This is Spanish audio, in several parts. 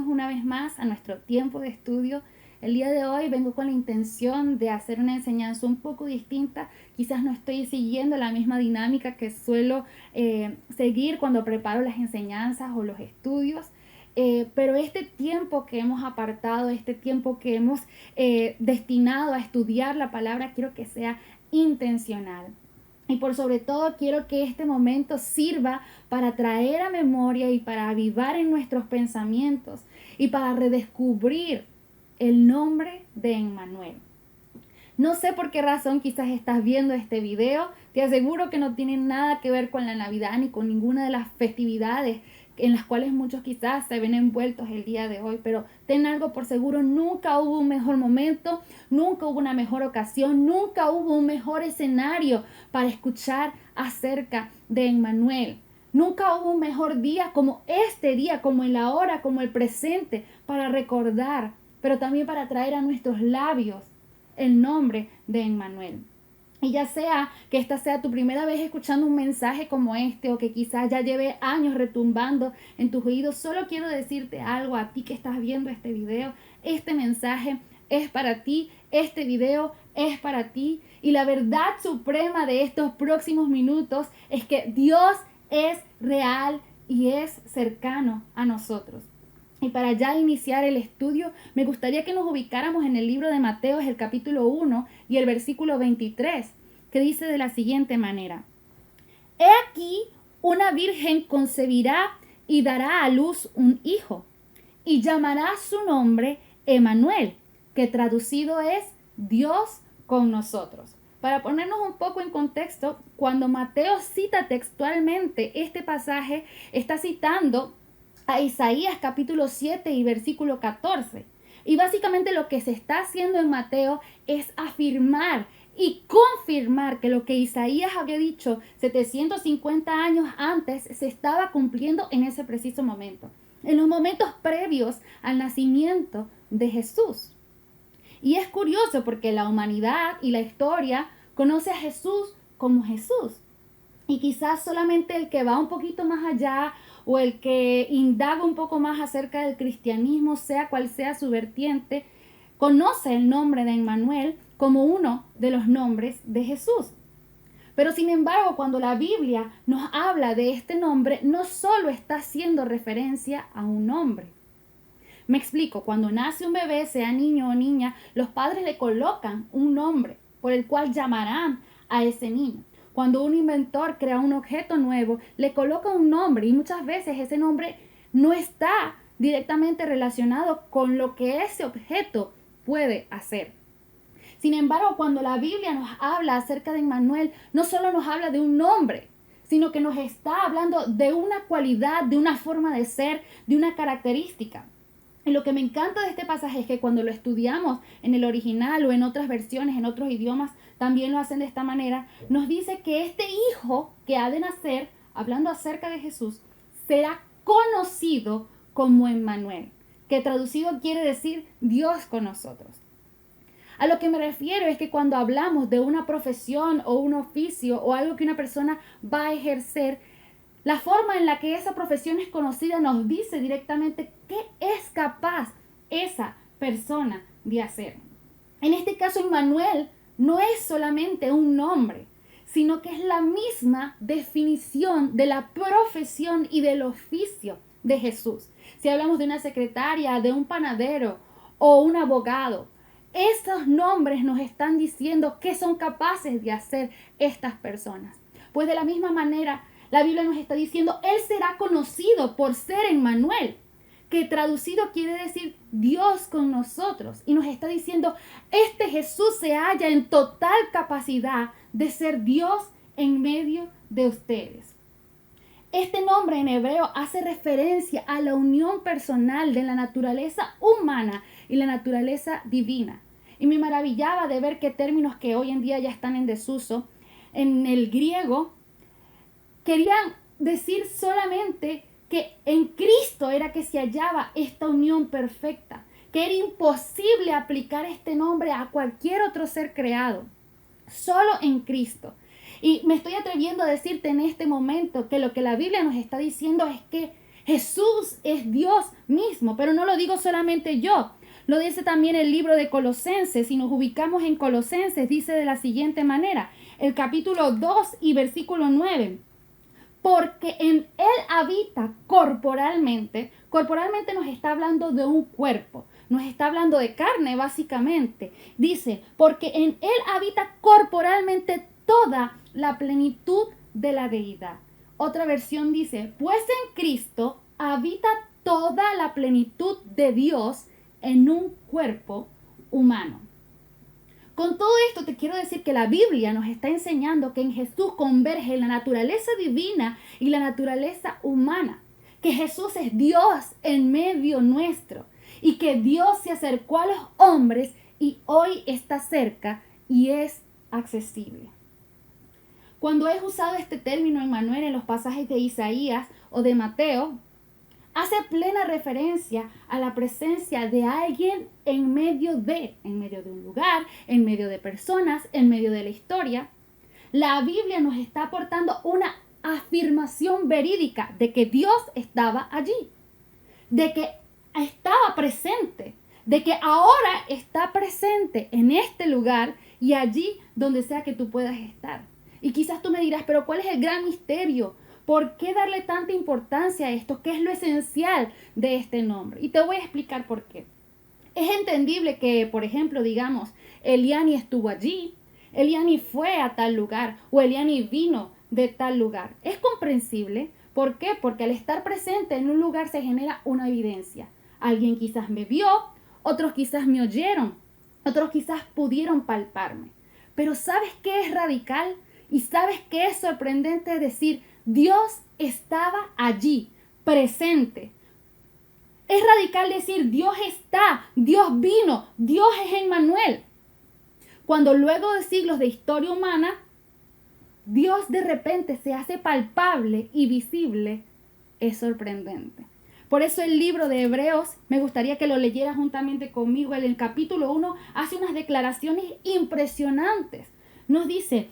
una vez más a nuestro tiempo de estudio. El día de hoy vengo con la intención de hacer una enseñanza un poco distinta. Quizás no estoy siguiendo la misma dinámica que suelo seguir cuando preparo las enseñanzas o los estudios. Pero este tiempo que hemos apartado, este tiempo que hemos destinado a estudiar la palabra, quiero que sea intencional. Y por sobre todo quiero que este momento sirva para traer a memoria y para avivar en nuestros pensamientos y para redescubrir el nombre de Emmanuel. No sé por qué razón quizás estás viendo este video. Te aseguro que no tiene nada que ver con la Navidad ni con ninguna de las festividades en las cuales muchos quizás se ven envueltos el día de hoy, pero ten algo por seguro, nunca hubo un mejor momento, nunca hubo una mejor ocasión, nunca hubo un mejor escenario para escuchar acerca de Emmanuel. Nunca hubo un mejor día como este día, como el ahora, como el presente, para recordar, pero también para traer a nuestros labios el nombre de Emmanuel. Y ya sea que esta sea tu primera vez escuchando un mensaje como este o que quizás ya lleve años retumbando en tus oídos, solo quiero decirte algo a ti que estás viendo este video. Este mensaje es para ti, este video es para ti. Y la verdad suprema de estos próximos minutos es que Dios es real y es cercano a nosotros. Y para ya iniciar el estudio, me gustaría que nos ubicáramos en el libro de Mateo, el capítulo 1 y el versículo 23, que dice de la siguiente manera: He aquí, una virgen concebirá y dará a luz un hijo, y llamará su nombre Emmanuel, que traducido es Dios con nosotros. Para ponernos un poco en contexto, cuando Mateo cita textualmente este pasaje, está citando a Isaías capítulo 7 y versículo 14. Y básicamente lo que se está haciendo en Mateo es afirmar y confirmar que lo que Isaías había dicho 750 años antes se estaba cumpliendo en ese preciso momento, en los momentos previos al nacimiento de Jesús. Y es curioso porque la humanidad y la historia conoce a Jesús como Jesús. Y quizás solamente el que va un poquito más allá o el que indaga un poco más acerca del cristianismo, sea cual sea su vertiente, conoce el nombre de Emmanuel como uno de los nombres de Jesús. Pero sin embargo, cuando la Biblia nos habla de este nombre, no solo está haciendo referencia a un nombre. Me explico, cuando nace un bebé, sea niño o niña, los padres le colocan un nombre por el cual llamarán a ese niño. Cuando un inventor crea un objeto nuevo, le coloca un nombre y muchas veces ese nombre no está directamente relacionado con lo que ese objeto puede hacer. Sin embargo, cuando la Biblia nos habla acerca de Emmanuel, no solo nos habla de un nombre, sino que nos está hablando de una cualidad, de una forma de ser, de una característica. Y lo que me encanta de este pasaje es que cuando lo estudiamos en el original o en otras versiones, en otros idiomas, también lo hacen de esta manera, nos dice que este hijo que ha de nacer, hablando acerca de Jesús, será conocido como Emmanuel, que traducido quiere decir Dios con nosotros. A lo que me refiero es que cuando hablamos de una profesión o un oficio o algo que una persona va a ejercer, la forma en la que esa profesión es conocida nos dice directamente qué es capaz esa persona de hacer. En este caso, Emmanuel no es solamente un nombre, sino que es la misma definición de la profesión y del oficio de Jesús. Si hablamos de una secretaria, de un panadero o un abogado, estos nombres nos están diciendo qué son capaces de hacer estas personas. Pues de la misma manera, la Biblia nos está diciendo, Él será conocido por ser Emmanuel, que traducido quiere decir Dios con nosotros. Y nos está diciendo, este Jesús se halla en total capacidad de ser Dios en medio de ustedes. Este nombre en hebreo hace referencia a la unión personal de la naturaleza humana y la naturaleza divina. Y me maravillaba de ver que términos que hoy en día ya están en desuso, en el griego, querían decir solamente que en Cristo era que se hallaba esta unión perfecta, que era imposible aplicar este nombre a cualquier otro ser creado, solo en Cristo. Y me estoy atreviendo a decirte en este momento que lo que la Biblia nos está diciendo es que Jesús es Dios mismo, pero no lo digo solamente yo. Lo dice también el libro de Colosenses. Si nos ubicamos en Colosenses, dice de la siguiente manera, el capítulo 2 y versículo 9. Porque en Él habita corporalmente. Corporalmente nos está hablando de un cuerpo. Nos está hablando de carne, básicamente. Dice, porque en Él habita corporalmente toda la plenitud de la deidad. Otra versión dice, pues en Cristo habita toda la plenitud de Dios en un cuerpo humano. Con todo esto te quiero decir que la Biblia nos está enseñando que en Jesús converge la naturaleza divina y la naturaleza humana. Que Jesús es Dios en medio nuestro y que Dios se acercó a los hombres y hoy está cerca y es accesible. Cuando es usado este término Emmanuel en los pasajes de Isaías o de Mateo, hace plena referencia a la presencia de alguien en medio de un lugar, en medio de personas, en medio de la historia. La Biblia nos está aportando una afirmación verídica de que Dios estaba allí, de que estaba presente, de que ahora está presente en este lugar y allí donde sea que tú puedas estar. Y quizás tú me dirás, pero ¿cuál es el gran misterio? ¿Por qué darle tanta importancia a esto? ¿Qué es lo esencial de este nombre? Y te voy a explicar por qué. Es entendible que, por ejemplo, digamos, Eliani estuvo allí, Eliani fue a tal lugar o Eliani vino de tal lugar. Es comprensible. ¿Por qué? Porque al estar presente en un lugar se genera una evidencia. Alguien quizás me vio, otros quizás me oyeron, otros quizás pudieron palparme. Pero ¿sabes qué es radical? ¿Y sabes qué es sorprendente? Decir, Dios estaba allí, presente. Es radical decir, Dios está, Dios vino, Dios es Emmanuel. Cuando luego de siglos de historia humana, Dios de repente se hace palpable y visible, es sorprendente. Por eso el libro de Hebreos, me gustaría que lo leyeras juntamente conmigo. En el capítulo 1 hace unas declaraciones impresionantes. Nos dice,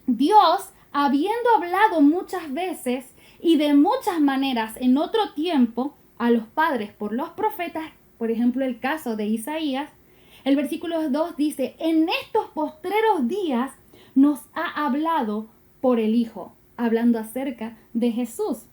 Dios, habiendo hablado muchas veces y de muchas maneras en otro tiempo a los padres por los profetas, por ejemplo el caso de Isaías, el versículo 2 dice, en estos postreros días nos ha hablado por el Hijo, hablando acerca de Jesús.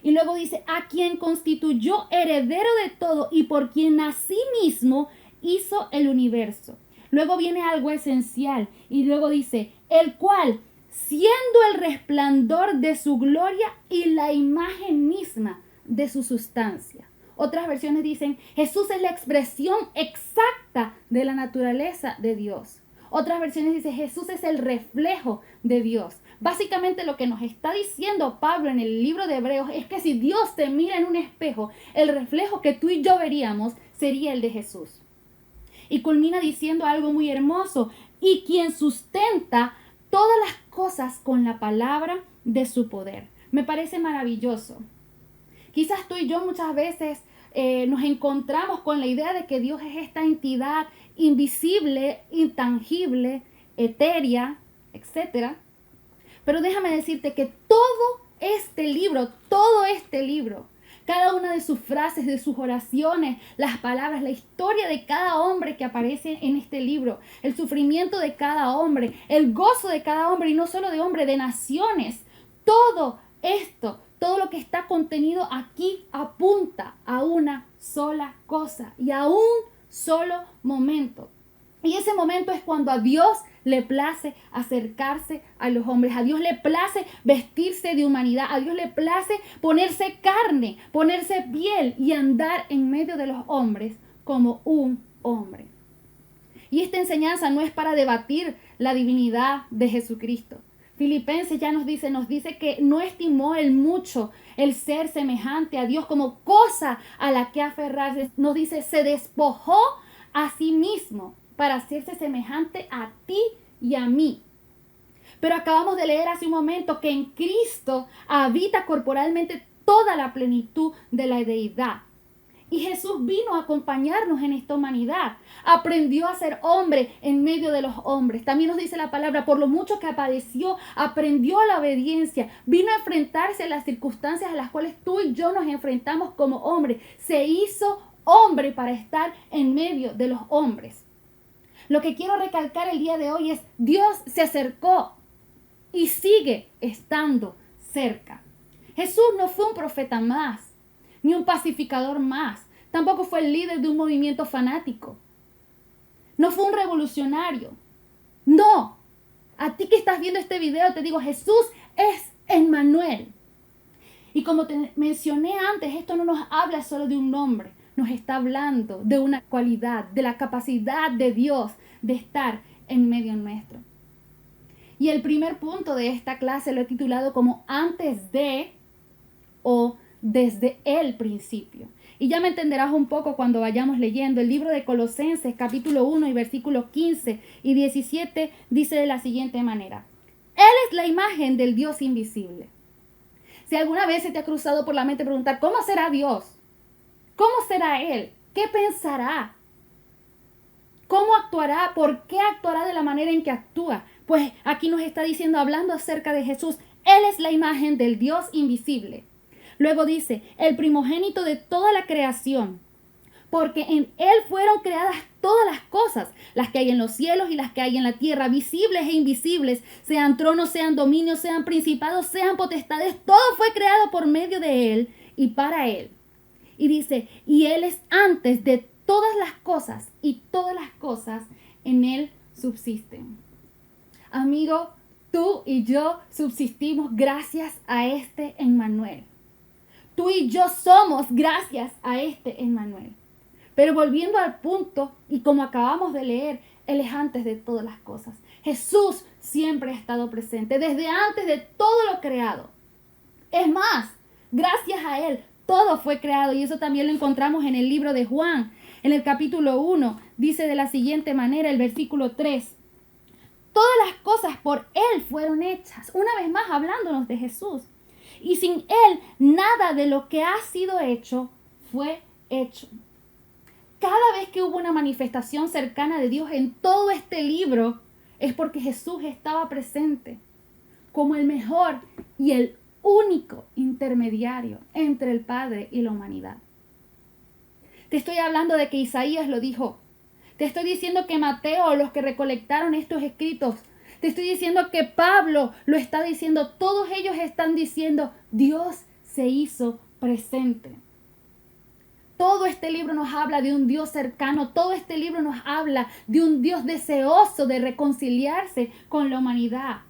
Y luego dice, a quien constituyó heredero de todo y por quien asimismo hizo el universo. Luego viene algo esencial y luego dice, el cual, siendo el resplandor de su gloria y la imagen misma de su sustancia. Otras versiones dicen, Jesús es la expresión exacta de la naturaleza de Dios. Otras versiones dicen, Jesús es el reflejo de Dios. Básicamente lo que nos está diciendo Pablo en el libro de Hebreos es que si Dios te mira en un espejo, el reflejo que tú y yo veríamos sería el de Jesús. Y culmina diciendo algo muy hermoso, y quien sustenta todas las cosas con la palabra de su poder. Me parece maravilloso. Quizás tú y yo muchas veces nos encontramos con la idea de que Dios es esta entidad invisible, intangible, etérea, etc. Pero déjame decirte que todo este libro, cada una de sus frases, de sus oraciones, las palabras, la historia de cada hombre que aparece en este libro, el sufrimiento de cada hombre, el gozo de cada hombre, y no solo de hombre, de naciones, todo esto, todo lo que está contenido aquí apunta a una sola cosa y a un solo momento. Y ese momento es cuando a Dios le place acercarse a los hombres. A Dios le place vestirse de humanidad. A Dios le place ponerse carne, ponerse piel y andar en medio de los hombres como un hombre. Y esta enseñanza no es para debatir la divinidad de Jesucristo. Filipenses ya nos dice que no estimó el mucho el ser semejante a Dios como cosa a la que aferrarse. Nos dice, se despojó a sí mismo para hacerse semejante a ti y a mí. Pero acabamos de leer hace un momento que en Cristo habita corporalmente toda la plenitud de la deidad. Y Jesús vino a acompañarnos en esta humanidad. Aprendió a ser hombre en medio de los hombres. También nos dice la palabra, por lo mucho que padeció, aprendió la obediencia. Vino a enfrentarse a las circunstancias a las cuales tú y yo nos enfrentamos como hombres. Se hizo hombre para estar en medio de los hombres. Lo que quiero recalcar el día de hoy es, Dios se acercó y sigue estando cerca. Jesús no fue un profeta más, ni un pacificador más. Tampoco fue el líder de un movimiento fanático. No fue un revolucionario. No. A ti que estás viendo este video te digo, Jesús es Emmanuel. Y como te mencioné antes, esto no nos habla solo de un nombre. Nos está hablando de una cualidad, de la capacidad de Dios de estar en medio nuestro. Y el primer punto de esta clase lo he titulado como antes de o desde el principio. Y ya me entenderás un poco cuando vayamos leyendo el libro de Colosenses, capítulo 1 y versículos 15 y 17, dice de la siguiente manera: Él es la imagen del Dios invisible. Si alguna vez se te ha cruzado por la mente preguntar, ¿cómo será Dios? ¿Cómo será Él? ¿Qué pensará? ¿Cómo actuará? ¿Por qué actuará de la manera en que actúa? Pues aquí nos está diciendo, hablando acerca de Jesús, Él es la imagen del Dios invisible. Luego dice, el primogénito de toda la creación, porque en Él fueron creadas todas las cosas, las que hay en los cielos y las que hay en la tierra, visibles e invisibles, sean tronos, sean dominios, sean principados, sean potestades, todo fue creado por medio de Él y para Él. Y dice, y Él es antes de todas las cosas, y todas las cosas en Él subsisten. Amigo, tú y yo subsistimos gracias a este Emmanuel. Tú y yo somos gracias a este Emmanuel. Pero volviendo al punto, y como acabamos de leer, Él es antes de todas las cosas. Jesús siempre ha estado presente, desde antes de todo lo creado. Es más, gracias a Él, todo fue creado. Y eso también lo encontramos en el libro de Juan. En el capítulo 1, dice de la siguiente manera, el versículo 3. Todas las cosas por Él fueron hechas. Una vez más, hablándonos de Jesús. Y sin Él, nada de lo que ha sido hecho fue hecho. Cada vez que hubo una manifestación cercana de Dios en todo este libro, es porque Jesús estaba presente como el mejor y el único intermediario entre el Padre y la humanidad. Te estoy hablando de que Isaías lo dijo. Te estoy diciendo que Mateo, los que recolectaron estos escritos, te estoy diciendo que Pablo lo está diciendo. Todos ellos están diciendo, Dios se hizo presente. Todo este libro nos habla de un Dios cercano. Todo este libro nos habla de un Dios deseoso de reconciliarse con la humanidad.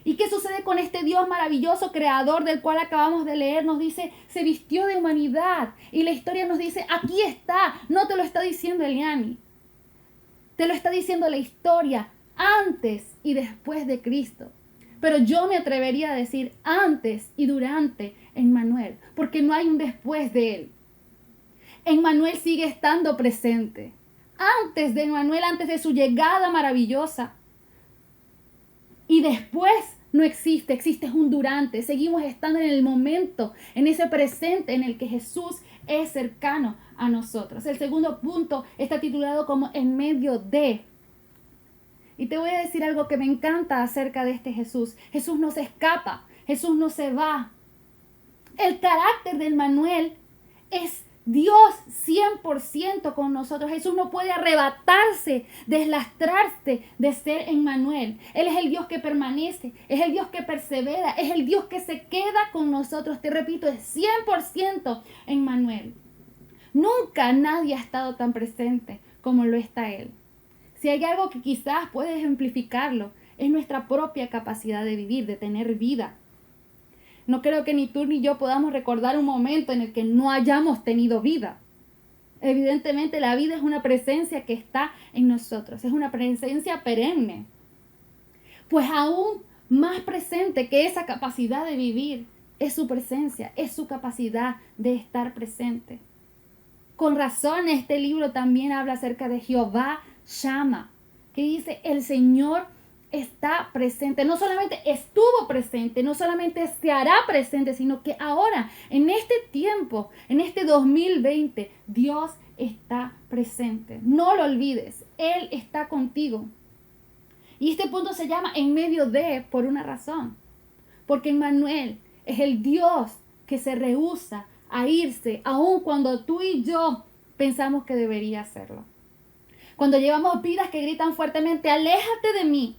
¿Y qué sucede con este Dios maravilloso, creador del cual acabamos de leer? Nos dice, se vistió de humanidad. Y la historia nos dice, aquí está. No te lo está diciendo Eliani. Te lo está diciendo la historia antes y después de Cristo. Pero yo me atrevería a decir antes y durante Emmanuel, porque no hay un después de Él. Emmanuel sigue estando presente. Antes de Emmanuel, antes de su llegada maravillosa. Y después no existe, existe un durante. Seguimos estando en el momento, en ese presente en el que Jesús es cercano a nosotros. El segundo punto está titulado como en medio de. Y te voy a decir algo que me encanta acerca de este Jesús. Jesús no se escapa, Jesús no se va. El carácter de Emmanuel es Dios 100% con nosotros. Jesús no puede arrebatarse, deslastrarse de ser Emmanuel. Él es el Dios que permanece, es el Dios que persevera, es el Dios que se queda con nosotros. Te repito, es 100% Emmanuel. Nunca nadie ha estado tan presente como lo está Él. Si hay algo que quizás puede ejemplificarlo, es nuestra propia capacidad de vivir, de tener vida. No creo que ni tú ni yo podamos recordar un momento en el que no hayamos tenido vida. Evidentemente la vida es una presencia que está en nosotros, es una presencia perenne. Pues aún más presente que esa capacidad de vivir es su presencia, es su capacidad de estar presente. Con razón este libro también habla acerca de Jehová Shama, que dice el Señor está presente, no solamente estuvo presente, no solamente se hará presente, sino que ahora, en este tiempo, en este 2020, Dios está presente. No lo olvides, Él está contigo. Y este punto se llama en medio de por una razón, porque Emmanuel es el Dios que se rehúsa a irse, aun cuando tú y yo pensamos que debería hacerlo. Cuando llevamos vidas que gritan fuertemente, aléjate de mí.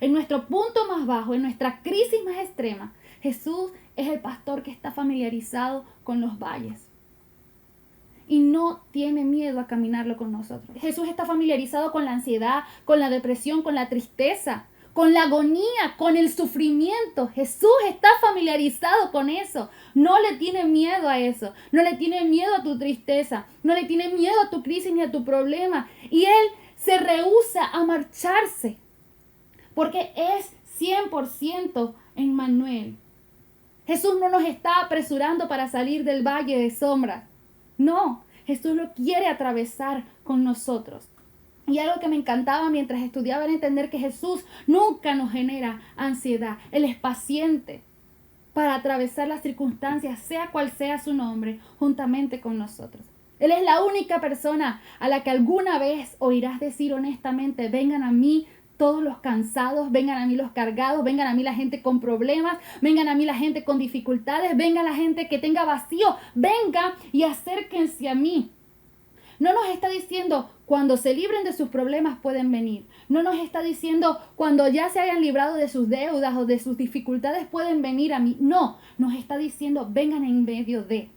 En nuestro punto más bajo, en nuestra crisis más extrema, Jesús es el pastor que está familiarizado con los valles y no tiene miedo a caminarlo con nosotros. Jesús está familiarizado con la ansiedad, con la depresión, con la tristeza, con la agonía, con el sufrimiento. Jesús está familiarizado con eso. No le tiene miedo a eso. No le tiene miedo a tu tristeza. No le tiene miedo a tu crisis ni a tu problema. Y Él se rehúsa a marcharse porque es 100% Emmanuel. Jesús no nos está apresurando para salir del valle de sombras. No, Jesús lo quiere atravesar con nosotros. Y algo que me encantaba mientras estudiaba era entender que Jesús nunca nos genera ansiedad. Él es paciente para atravesar las circunstancias, sea cual sea su nombre, juntamente con nosotros. Él es la única persona a la que alguna vez oirás decir honestamente, vengan a mí todos los cansados, vengan a mí los cargados, vengan a mí la gente con problemas, vengan a mí la gente con dificultades, venga la gente que tenga vacío, venga y acérquense a mí. No nos está diciendo cuando se libren de sus problemas pueden venir. No nos está diciendo cuando ya se hayan librado de sus deudas o de sus dificultades pueden venir a mí. No, nos está diciendo vengan en medio de.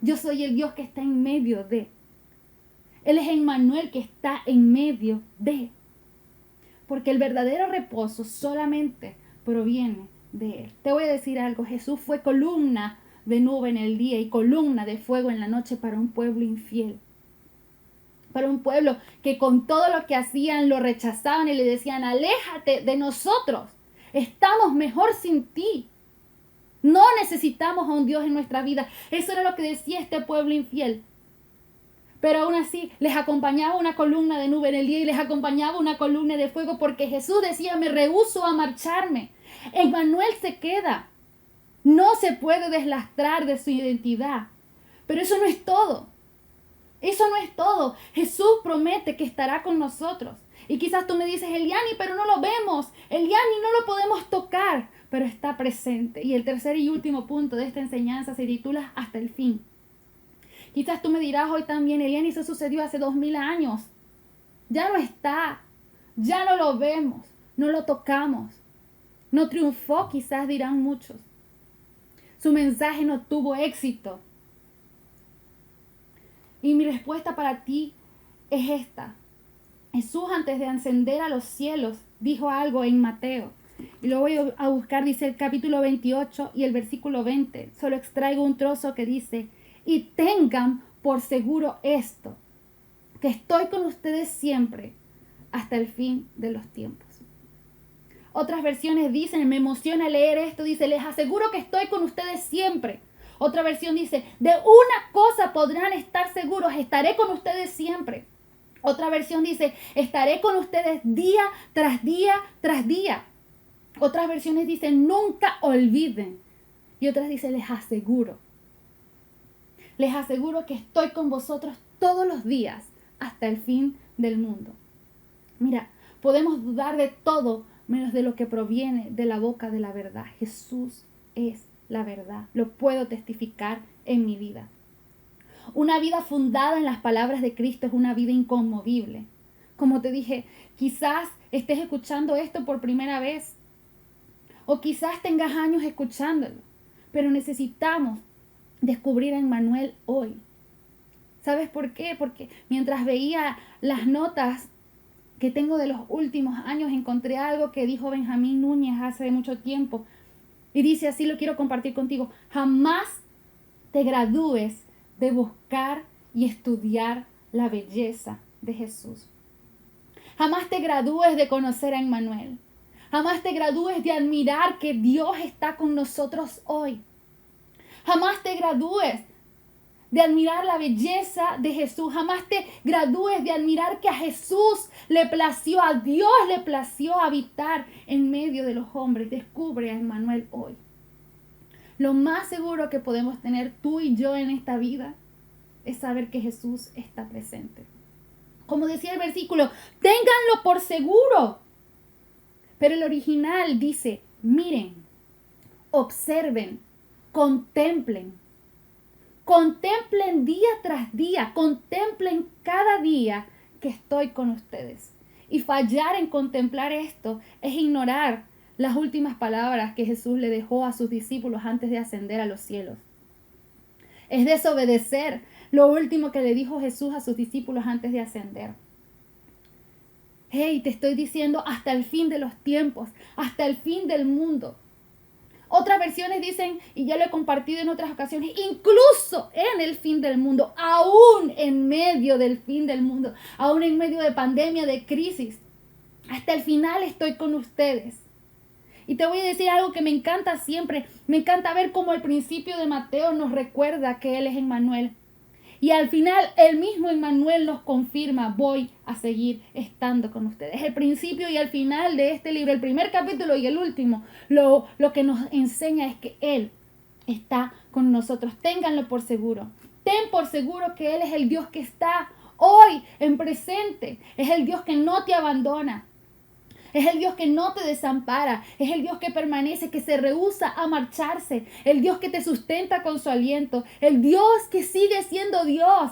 Yo soy el Dios que está en medio de. Él es Emmanuel que está en medio de. Porque el verdadero reposo solamente proviene de Él. Te voy a decir algo, Jesús fue columna de nube en el día y columna de fuego en la noche para un pueblo infiel. Para un pueblo que con todo lo que hacían lo rechazaban y le decían, aléjate de nosotros, estamos mejor sin ti. No necesitamos a un Dios en nuestra vida. Eso era lo que decía este pueblo infiel. Pero aún así les acompañaba una columna de nube en el día y les acompañaba una columna de fuego porque Jesús decía, me rehúso a marcharme. Emmanuel se queda. No se puede deslastrar de su identidad. Pero eso no es todo. Eso no es todo. Jesús promete que estará con nosotros. Y quizás tú me dices, Eliani, pero no lo vemos. Eliani, no lo podemos tocar. Pero está presente. Y el tercer y último punto de esta enseñanza se titula Hasta el fin. Quizás tú me dirás hoy también, Eliani, eso sucedió hace 2000 años. Ya no está. Ya no lo vemos. No lo tocamos. No triunfó, quizás dirán muchos. Su mensaje no tuvo éxito. Y mi respuesta para ti es esta. Jesús, antes de ascender a los cielos, dijo algo en Mateo. Y lo voy a buscar, dice el capítulo 28 y el versículo 20. Solo extraigo un trozo que dice, y tengan por seguro esto, que estoy con ustedes siempre hasta el fin de los tiempos. Otras versiones dicen, me emociona leer esto, dice, les aseguro que estoy con ustedes siempre. Otra versión dice, de una cosa podrán estar seguros, estaré con ustedes siempre. Otra versión dice, estaré con ustedes día tras día tras día. Otras versiones dicen, nunca olviden. Y otras dicen, les aseguro. Les aseguro que estoy con vosotros todos los días hasta el fin del mundo. Mira, podemos dudar de todo menos de lo que proviene de la boca de la verdad. Jesús es la verdad. Lo puedo testificar en mi vida. Una vida fundada en las palabras de Cristo es una vida inconmovible. Como te dije, quizás estés escuchando esto por primera vez. O quizás tengas años escuchándolo. Pero necesitamos descubrir a Emmanuel hoy. ¿Sabes por qué? Porque mientras veía las notas que tengo de los últimos años, encontré algo que dijo Benjamín Núñez hace mucho tiempo. Y dice así, lo quiero compartir contigo. Jamás te gradúes de buscar y estudiar la belleza de Jesús. Jamás te gradúes de conocer a Emmanuel. Jamás te gradúes de admirar que Dios está con nosotros hoy. Jamás te gradúes de admirar la belleza de Jesús. Jamás te gradúes de admirar que a Jesús le plació, a Dios le plació habitar en medio de los hombres. Descubre a Emmanuel hoy. Lo más seguro que podemos tener tú y yo en esta vida es saber que Jesús está presente. Como decía el versículo, ténganlo por seguro. Pero el original dice, miren, observen, contemplen. Contemplen día tras día, contemplen cada día que estoy con ustedes. Y fallar en contemplar esto es ignorar las últimas palabras que Jesús le dejó a sus discípulos antes de ascender a los cielos. Es desobedecer lo último que le dijo Jesús a sus discípulos antes de ascender. Hey, te estoy diciendo hasta el fin de los tiempos, hasta el fin del mundo. Otras versiones dicen, y ya lo he compartido en otras ocasiones, incluso en el fin del mundo, aún en medio del fin del mundo, aún en medio de pandemia, de crisis. Hasta el final estoy con ustedes. Y te voy a decir algo que me encanta siempre. Me encanta ver cómo el principio de Mateo nos recuerda que Él es Emmanuel. Y al final el mismo Emmanuel nos confirma, voy a seguir estando con ustedes. El principio y el final de este libro, el primer capítulo y el último, lo que nos enseña es que Él está con nosotros. Ténganlo por seguro. Ten por seguro que Él es el Dios que está hoy en presente. Es el Dios que no te abandona. Es el Dios que no te desampara. Es el Dios que permanece, que se rehúsa a marcharse. El Dios que te sustenta con su aliento. El Dios que sigue siendo Dios.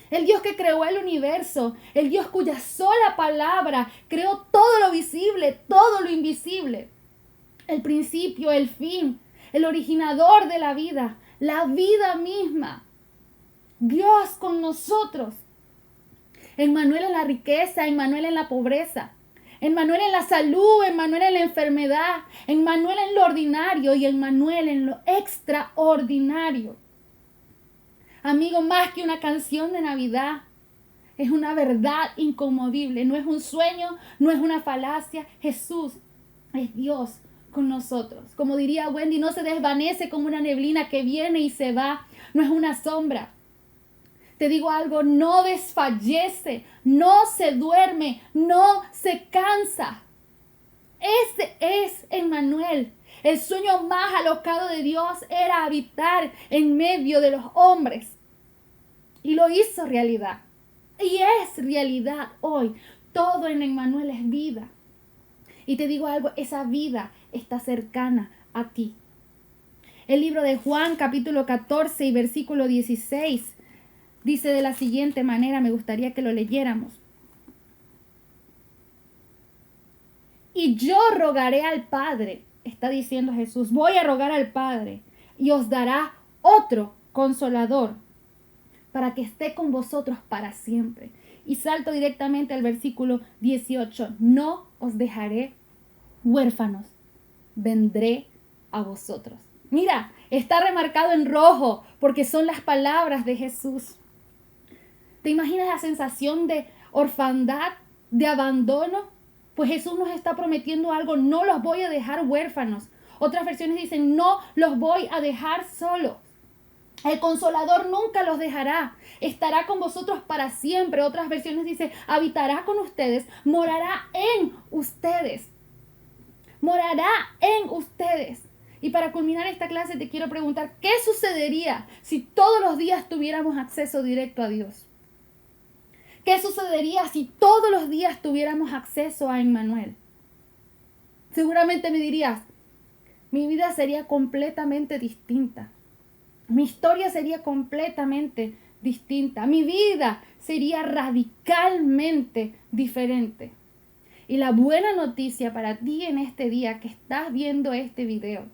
El Dios que creó el universo. El Dios cuya sola palabra creó todo lo visible, todo lo invisible. El principio, el fin, el originador de la vida misma. Dios con nosotros. Emmanuel en la riqueza, Emmanuel en la pobreza. Emmanuel en la salud, Emmanuel en la enfermedad, Emmanuel en lo ordinario y Emmanuel en lo extraordinario. Amigo, más que una canción de Navidad, es una verdad inconmovible. No es un sueño, no es una falacia. Jesús es Dios con nosotros. Como diría Wendy, no se desvanece como una neblina que viene y se va. No es una sombra. Te digo algo, no desfallece, no se duerme, no se cansa. Ese es Emmanuel. El sueño más alocado de Dios era habitar en medio de los hombres. Y lo hizo realidad. Y es realidad hoy. Todo en Emmanuel es vida. Y te digo algo, esa vida está cercana a ti. El libro de Juan, capítulo 14 y versículo 16. Dice de la siguiente manera, me gustaría que lo leyéramos. Y yo rogaré al Padre, está diciendo Jesús, voy a rogar al Padre y os dará otro consolador para que esté con vosotros para siempre. Y salto directamente al versículo 18. No os dejaré huérfanos, vendré a vosotros. Mira, está remarcado en rojo porque son las palabras de Jesús. ¿Te imaginas la sensación de orfandad, de abandono? Pues Jesús nos está prometiendo algo, no los voy a dejar huérfanos. Otras versiones dicen, no los voy a dejar solos. El Consolador nunca los dejará, estará con vosotros para siempre. Otras versiones dicen, habitará con ustedes, morará en ustedes. Morará en ustedes. Y para culminar esta clase te quiero preguntar, ¿qué sucedería si todos los días tuviéramos acceso directo a Dios? ¿Qué sucedería si todos los días tuviéramos acceso a Emmanuel? Seguramente me dirías, mi vida sería completamente distinta. Mi historia sería completamente distinta. Mi vida sería radicalmente diferente. Y la buena noticia para ti en este día que estás viendo este video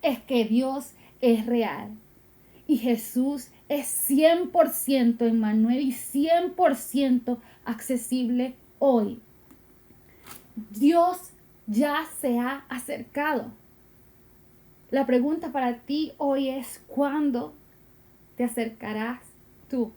es que Dios es real. Y Jesús es 100% Emmanuel y 100% accesible hoy. Dios ya se ha acercado. La pregunta para ti hoy es, ¿cuándo te acercarás tú